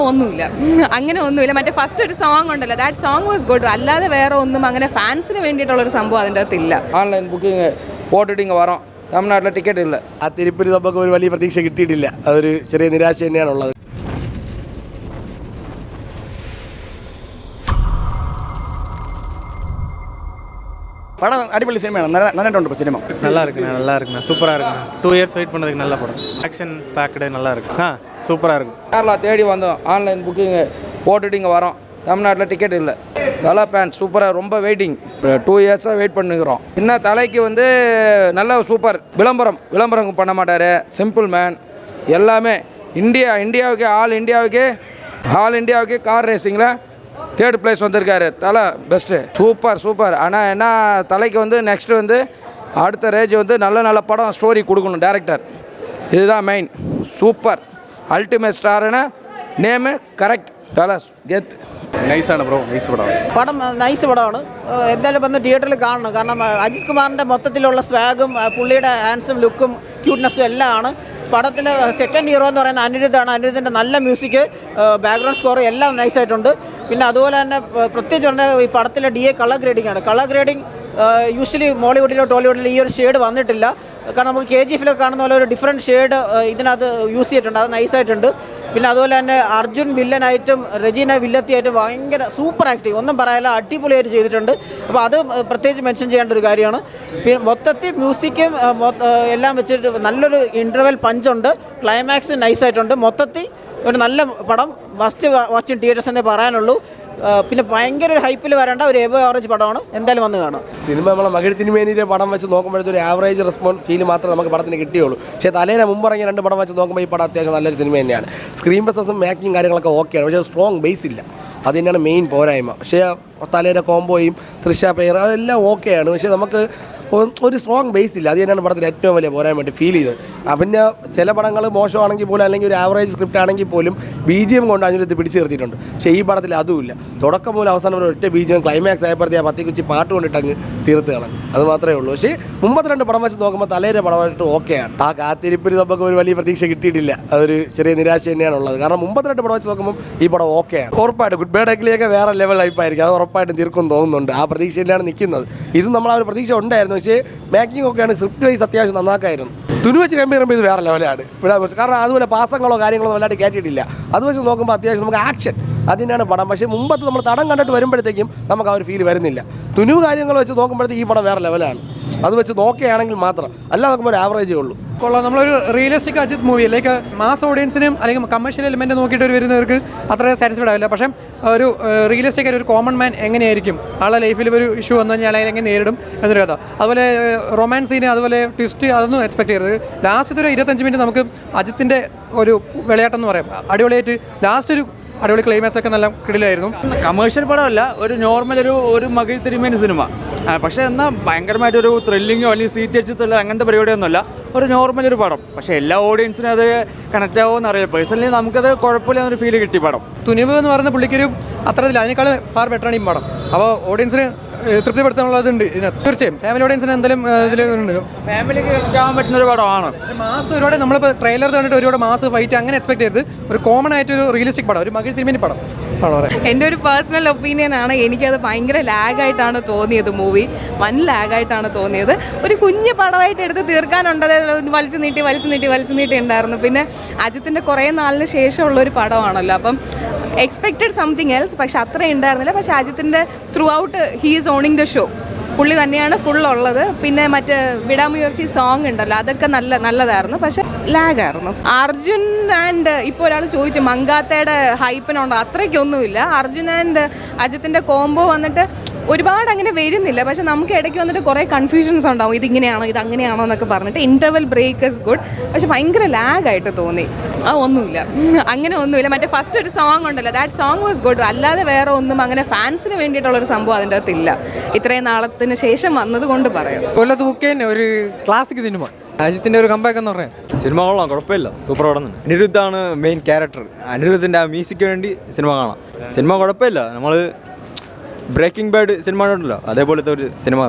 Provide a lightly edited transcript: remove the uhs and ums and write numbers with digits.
ഒന്നുമില്ല, അങ്ങനെ ഒന്നുമില്ല. മറ്റേ ഫസ്റ്റ് ഒരു സോങ് ഉണ്ടല്ലോ, ദാറ്റ് സോങ് വാസ് ഗുഡ്. അല്ലാതെ വേറെ ഒന്നും അങ്ങനെ ഫാൻസിന് വേണ്ടിയിട്ടുള്ളൊരു സംഭവം അതിൻ്റെ അകത്തില്ല. ഓൺലൈൻ ബുക്കിംഗ് പോട്ടിട്ട് ഇങ്ങ് വரோம், തമിഴ്നാട്ടിലെ ടിക്കറ്റ് ഇല്ല. ആ തിരുപ്പതി നമുക്ക് ഒരു വലിയ പ്രതീക്ഷ കിട്ടിയിട്ടില്ല. അതൊരു ചെറിയ നിരാശ തന്നെയാണുള്ളത്. படம் அடிப்படை சினிமா நல்லாயிட்டு சினிமா நல்லா இருக்குண்ணா சூப்பராக இருக்குண்ணா. 2 இயர்ஸ் வெயிட் பண்ணுறதுக்கு நல்ல படம். ஆக்ஷன் பேக்கடு நல்லா இருக்கு. சூப்பராக இருக்கும். கேரளா தேடி வந்தோம், ஆன்லைன் புக்கிங்கு போட்டுட்டு இங்கே வரோம், தமிழ்நாட்டில் டிக்கெட் இல்லை. தலை பேன் சூப்பராக, ரொம்ப வெயிட்டிங். 2 இயர்ஸாக வெயிட் பண்ணுகிறோம். இன்னும் தலைக்கு வந்து நல்ல சூப்பர் விளம்பரம் பண்ண மாட்டார். சிம்பிள் மேன் எல்லாமே. இந்தியாவுக்கு ஆல் இந்தியாவுக்கு கார் ரேசிங்கில் 3rd place வந்திருக்காரு. தலை பெஸ்ட்டு, சூப்பர். ஆனால் என்ன, தலைக்கு வந்து நெக்ஸ்ட்டு வந்து அடுத்த ரேஜ் வந்து நல்ல படம் ஸ்டோரி கொடுக்கணும் டேரக்டர். இதுதான் மெயின். சூப்பர் அல்டிமேட் ஸ்டாருன்னு நேமு கரெக்ட். തല ഗെത്ത്. നൈസാണ് ബ്രോ, പടം നൈസ് പടമാണ്. എന്തായാലും വന്ന് തിയേറ്ററിൽ കാണണം. കാരണം അജിത് കുമാറിൻ്റെ മൊത്തത്തിലുള്ള സ്വാഗും പുള്ളിയുടെ ഹാൻഡ്സും ലുക്കും ക്യൂട്ട്നെസ്സും എല്ലാം ആണ്. പടത്തിൽ സെക്കൻഡ് ഹീറോ എന്ന് പറയുന്ന അനിരുദ്ധാണ്. അനിരുദ്ധിൻ്റെ നല്ല മ്യൂസിക്, ബാക്ക്ഗ്രൗണ്ട് സ്കോർ എല്ലാം നൈസായിട്ടുണ്ട്. പിന്നെ അതുപോലെ തന്നെ പ്രത്യേകിച്ച് പറഞ്ഞാൽ ഈ പടത്തിലെ DA കളർ ഗ്രേഡിംഗ് ആണ്. കളർ ഗ്രേഡിംഗ് യൂഷ്വലി മോളിവുഡിലോ ടോളിവുഡിലോ ഈ ഒരു ഷെയ്ഡ് വന്നിട്ടില്ല. കാരണം നമുക്ക് KGF-ലൊക്കെ കാണുന്ന പോലെ ഒരു ഡിഫറെൻറ്റ് ഷെയ്ഡ് ഇതിനകത്ത് യൂസ് ചെയ്തിട്ടുണ്ട്. അത് നൈസായിട്ടുണ്ട്. പിന്നെ അതുപോലെ തന്നെ അർജുൻ വില്ലനായിട്ടും റെജീന വില്ലത്തിയായിട്ടും ഭയങ്കര സൂപ്പർ ആക്ടിങ്, ഒന്നും പറയാനില്ല, അടിപൊളിയായിട്ട് ചെയ്തിട്ടുണ്ട്. അപ്പോൾ അത് പ്രത്യേകിച്ച് മെൻഷൻ ചെയ്യേണ്ട ഒരു കാര്യമാണ്. പിന്നെ മൊത്തത്തിൽ മ്യൂസിക്കും എല്ലാം വെച്ചിട്ട് നല്ലൊരു ഇൻ്റർവെൽ പഞ്ചുണ്ട്. ക്ലൈമാക്സ് നൈസായിട്ടുണ്ട്. മൊത്തത്തിൽ ഒരു നല്ല പടം. ഫസ്റ്റ് വാച്ചിങ് തിയേറ്റേഴ്സ് എന്നേ പറയാനുള്ളൂ. പിന്നെ ഭയങ്കര ഒരു ഹൈപ്പിൽ വരേണ്ട ഒരു എബോ ആവറേജ് പടമാണ്. എന്തായാലും വന്ന് കാണാം. സിനിമ നമ്മളെ മകരത്തിന് വേണ്ടിയിട്ട് പടം വെച്ച് നോക്കുമ്പോഴത്തെ ഒരു ആവറേജ് റെസ്പോൺസ് ഫീൽ മാത്രമേ നമുക്ക് പടത്തിന് കിട്ടിയുള്ളൂ. പക്ഷേ തലേനെ മുമ്പിറങ്ങിയ 2 പടം വെച്ച് നോക്കുമ്പോൾ ഈ പടം അത്യാവശ്യം നല്ലൊരു സിനിമ തന്നെയാണ്. സ്ക്രീൻ പ്രസൻസും മേക്കിങ് കാര്യങ്ങളൊക്കെ ഓക്കെയാണ്. പക്ഷേ സ്ട്രോങ് ബേസ് ഇല്ല, അത് തന്നെയാണ് മെയിൻ പോരായ്മ. പക്ഷേ തലേൻ്റെ കോംബോയും തൃശ പെയർ അതെല്ലാം ഓക്കെയാണ്. പക്ഷേ നമുക്ക് ഒരു സ്ട്രോങ് ബേസ് ഇല്ല. അത് തന്നെയാണ് പടത്തിൽ ഏറ്റവും വലിയ പോരായ്മയായിട്ട് ഫീൽ ചെയ്തത്. പിന്നെ ചില പടങ്ങൾ മോശമാണെങ്കിൽ പോലും, അല്ലെങ്കിൽ ഒരു ആവറേജ് സ്ക്രിപ്റ്റ് ആണെങ്കിൽ പോലും BGM കൊണ്ട് അനിരുദ്ധ പിടിച്ചു നിർത്തിയിട്ടുണ്ട്. പക്ഷേ ഈ പടത്തിൽ അതുമില്ല. തുടക്കം മൂലം അവസാനം ഒരു ഒറ്റ BGM, ക്ലൈമാക്സ് ആയപ്പോഴത്തെ ആ പത്തിക്കുച്ചി പാട്ട് കൊണ്ടിട്ട് അങ്ങ് തീർത്ത് കളഞ്ഞു. അത് മാത്രമേ ഉള്ളൂ. പക്ഷേ മുമ്പത്തെ 2 പടം വെച്ച് നോക്കുമ്പോൾ തലേൻ്റെ പടമായിട്ട് ഓക്കെയാണ്. ആ കാത്തിരിപ്പിൽ നമുക്ക് ഒരു വലിയ പ്രതീക്ഷ കിട്ടിയിട്ടില്ല. അതൊരു ചെറിയ നിരാശ തന്നെയാണുള്ളത്. കാരണം മുമ്പത്തെ 2 പടം വെച്ച് നോക്കുമ്പോൾ ഈ പടം ഓക്കെയാണ്. ഉറപ്പായിട്ട് ഗുഡ് ബൈ ഡെക്ലിയൊക്കെ വേറെ ലെവൽ ഹൈപ്പായിരിക്കും. അത് ഉറപ്പായിട്ടും തീർക്കും തോന്നുന്നുണ്ട്. ആ പ്രതീക്ഷയിലാണ് നിൽക്കുന്നത്. ഇതും നമ്മൾ ആ ഒരു പ്രതീക്ഷ ഉണ്ടായിരുന്നു. പക്ഷേ മേക്കിംഗ് ഒക്കെയാണ്, സ്ക്രിപ്റ്റ് വൈസ് അത്യാവശ്യം നന്നാക്കായിരുന്നു. തുനു വെച്ച് കമ്പയർ ചെയ്യുമ്പോൾ ഇത് വേറെ ലെവലാണ് ഇവിടെ. കാരണം അതുപോലെ പാസങ്ങളോ കാര്യങ്ങളോ വല്ലാണ്ട് കയറ്റിയിട്ടില്ല. അത് വെച്ച് നോക്കുമ്പോൾ അത്യാവശ്യം നമുക്ക് ആക്ഷൻ അതിനാണ് പടം. പക്ഷേ മുമ്പത്ത് നമ്മൾ തടം കണ്ടിട്ട് വരുമ്പോഴത്തേക്കും നമുക്ക് ആ ഒരു ഫീൽ വരുന്നില്ല. തുനു കാര്യങ്ങൾ വെച്ച് നോക്കുമ്പോഴത്തേക്ക് ഈ പടം വേറെ ലെവലാണ്. അത് വെച്ച് നോക്കുകയാണെങ്കിൽ മാത്രം, അല്ലാതെ നോക്കുമ്പോൾ ഒരു ആവറേജേ ഉള്ളൂ. കൊള്ളാം. നമ്മളൊരു realistic Ajith movie, like mass ഓഡിയൻസിനും അല്ലെങ്കിൽ കമേഴ്ഷ്യൽ എലിമെൻറ്റ് നോക്കിയിട്ട് വരുന്നവർക്ക് അത്ര സാറ്റിസ്ഫൈഡ് ആവില്ല. പക്ഷേ ഒരു റിയലിസ്റ്റിക് ആയിട്ട് ഒരു കോമൺ മാൻ എങ്ങനെയായിരിക്കും, ആളെ ലൈഫിൽ ഒരു ഇഷ്യൂ വന്നു കഴിഞ്ഞാൽ അയാളെ എങ്ങനെ നേരിടും എന്നൊരു കഥ. അതുപോലെ റൊമാൻസ് സീന്, അതുപോലെ ട്വിസ്റ്റ്, അതൊന്നും എക്സ്പെക്ട് ചെയ്യരുത്. ലാസ്റ്റ് ഒരു 25 മിനിറ്റ് നമുക്ക് അജിത്തിൻ്റെ ഒരു വിളയാട്ടം എന്ന് പറയാം, അടിപൊളിയായിട്ട് ലാസ്റ്റ് ഒരു അടിപൊളി ക്ലൈമാക്സ് ഒക്കെ നല്ല കിടിലായിരുന്നു. കമേഴ്ഷ്യൽ പടമല്ല, ഒരു നോർമൽ ഒരു മകിഴ് തിരുമേനി സിനിമ. പക്ഷേ എന്നാൽ ഭയങ്കരമായിട്ടൊരു ത്രില്ലിങ്ങോ അല്ലെങ്കിൽ സീറ്റ് വെച്ച് ത്രില്ലർ അങ്ങനത്തെ പരിപാടിയൊന്നുമല്ല. ഒരു നോർമൽ ഒരു പടം. പക്ഷേ എല്ലാ ഓഡിയൻസിനും അത് കണക്റ്റ് ആവുമെന്ന് അറിയില്ല. പേഴ്സണലി നമുക്കത് കുഴപ്പമില്ലാന്നൊരു ഫീൽ കിട്ടി പടം. തുനിവ് എന്ന് പറയുന്ന പുള്ളിക്കൊരു അത്രത്തില്ല, അതിനേക്കാൾ ഫാർ ബെറ്ററാണ് ഈ പടം. അപ്പോൾ ഓഡിയൻസിന് തൃപ്തിപ്പെടുത്താനുള്ളതുണ്ട് ഇതിനകത്ത്. തീർച്ചയായും ഫാമിലി ഓഡിയൻസിന് എന്തായാലും ഇതിലുണ്ട്. ഫാമിലിക്ക് കണക്റ്റ് ആവാൻ പറ്റുന്ന ഒരു പടമാണ്. മാസ് ഒരുപാട് നമ്മളിപ്പോൾ ട്രെയിലർ കണ്ടിട്ട് ഒരുപാട് മാസ് ഫൈറ്റ് അങ്ങനെ എക്സ്പെക്ട് ചെയ്തത്. ഒരു കോമൺ ആയിട്ടൊരു റിയലിസ്റ്റിക് പടം, ഒരു മകിഴ് തിരുമേനി പടം ആണ് പറയാം. എൻ്റെ ഒരു പേഴ്സണൽ ഒപ്പീനിയൻ ആണ്. എനിക്കത് ഭയങ്കര ലാഗായിട്ടാണ് തോന്നിയത്. മൂവി വൻ ലാഗായിട്ടാണ് തോന്നിയത്. ഒരു കുഞ്ഞ് പടമായിട്ട് എടുത്ത് തീർക്കാനുണ്ടത് വലിച്ചു നീട്ടി ഉണ്ടായിരുന്നു. പിന്നെ അജിത്തിൻ്റെ കുറേ നാളിന് ശേഷമുള്ളൊരു പടമാണല്ലോ, അപ്പം എക്സ്പെക്റ്റഡ് സംതിങ് എൽസ്. പക്ഷെ അത്ര ഉണ്ടായിരുന്നില്ല. പക്ഷെ അജിത്തിൻ്റെ through out he is owning the show. പുള്ളി തന്നെയാണ് ഫുള്ളുള്ളത്. പിന്നെ മറ്റേ വിടാമുയർച്ചി സോങ് ഉണ്ടല്ലോ, അതൊക്കെ നല്ലതായിരുന്നു. പക്ഷെ ലാഗായിരുന്നു. അർജുൻ ആൻഡ് ഇപ്പോൾ ഒരാൾ ചോദിച്ചു മങ്കാത്തയുടെ ഹൈപ്പിനുണ്ടോ, അത്രയ്ക്കൊന്നുമില്ല. അർജുൻ ആൻഡ് അജിത്തിൻ്റെ കോംബോ വന്നിട്ട് ഒരുപാട് അങ്ങനെ വരുന്നില്ല. പക്ഷെ നമുക്ക് ഇടയ്ക്ക് വന്നിട്ട് കുറേ കൺഫ്യൂഷൻസ് ഉണ്ടാവും, ഇതിങ്ങനെയാണോ ഇത് അങ്ങനെയാണോ എന്നൊക്കെ പറഞ്ഞിട്ട്. Interval break is good. പക്ഷെ ഭയങ്കര ലാഗായിട്ട് തോന്നി. ഒന്നുമില്ല, അങ്ങനെ ഒന്നുമില്ല. മറ്റേ ഫസ്റ്റ് ഒരു സോങ് ഉണ്ടല്ലോ, ദാറ്റ് സോങ് വാസ് ഗുഡ്. അല്ലാതെ വേറെ ഒന്നും അങ്ങനെ ഫാൻസിന് വേണ്ടിയിട്ടുള്ളൊരു സംഭവം അതിൻ്റെ അകത്തില്ല. ഇത്രയും നാളത്തിന് ശേഷം വന്നതുകൊണ്ട് പറയാം. കൊല്ലത്ത് ബുക്കേന്നെ ഒരു ക്ലാസിക് സിനിമ, അജിത്തിൻ്റെ ഒരു കമ്പാക്ക് എന്ന് പറയാം. സിനിമ കൊള്ളാം, കുഴപ്പമില്ല, സൂപ്പർ പടം തന്നെ. അനിരുദ്ധാണ് മെയിൻ ക്യാരക്ടർ. അനിരുദ്ധിൻ്റെ ആ മ്യൂസിക്ക് വേണ്ടി സിനിമ കാണാം. സിനിമ കുഴപ്പമില്ല. നമ്മൾ ബ്രേക്കിംഗ് ബാഡ് സിനിമ ഉണ്ടല്ലോ, അതേപോലത്തെ ഒരു സിനിമ.